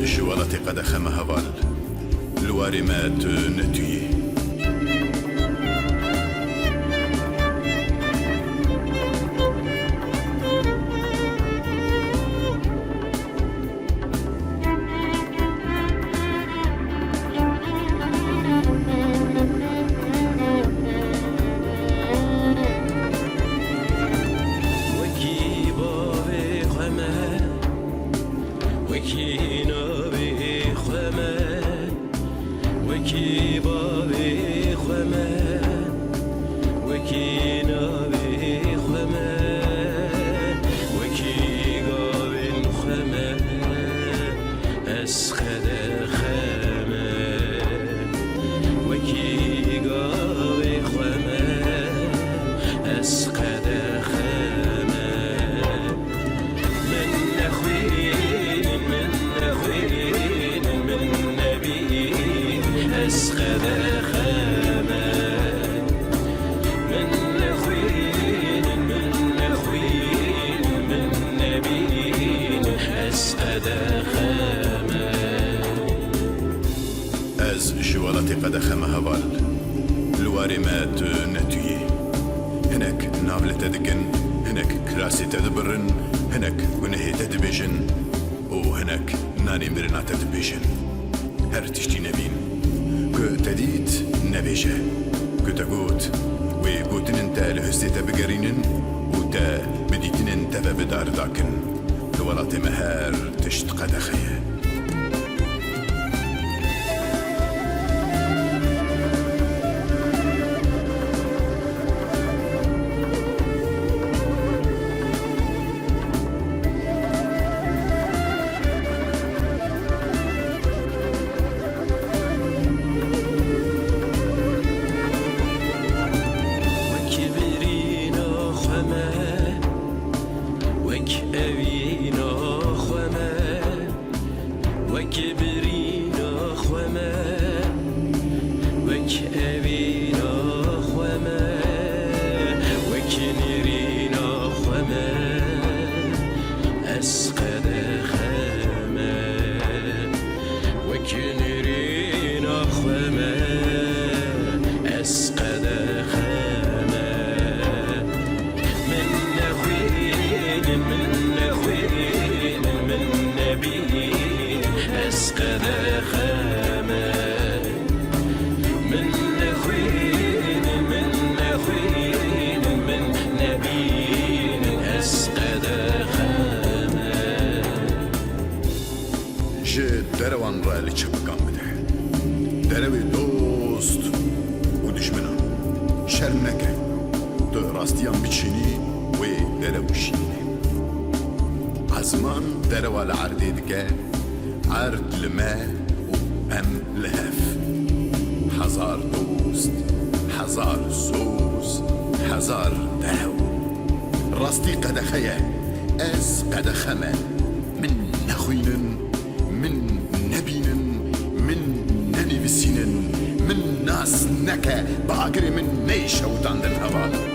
جوالتي قد خم هوال لواري ما تنتوي از جوالتي قد خم هوال لواري ما تنتوي هناك نابلة تدقن هناك كراسي تدبرن هناك ونهي تدبيجن وهناك ناني مرنا تدبيجن هر تشتي نبين كو تديت نبيجه كو تقوت ويقوتن انت لهستي تبقرينن وتا بديتن انت بدار داكن لولاتي مهار تشت قد خيه دروان را لچپکان بده دروی دوست و دشمنان شرم نکن تو راستیان بچینی و درو شینی عزمان درو العرضی دکه عرض لما و ام لهف هزار دوست هزار سوز هزار دهو راستی قد خیه از قد خمه من نخوینن من نبينن من ننفسينن من ناس نكا باقري من نيشة وداندن هوا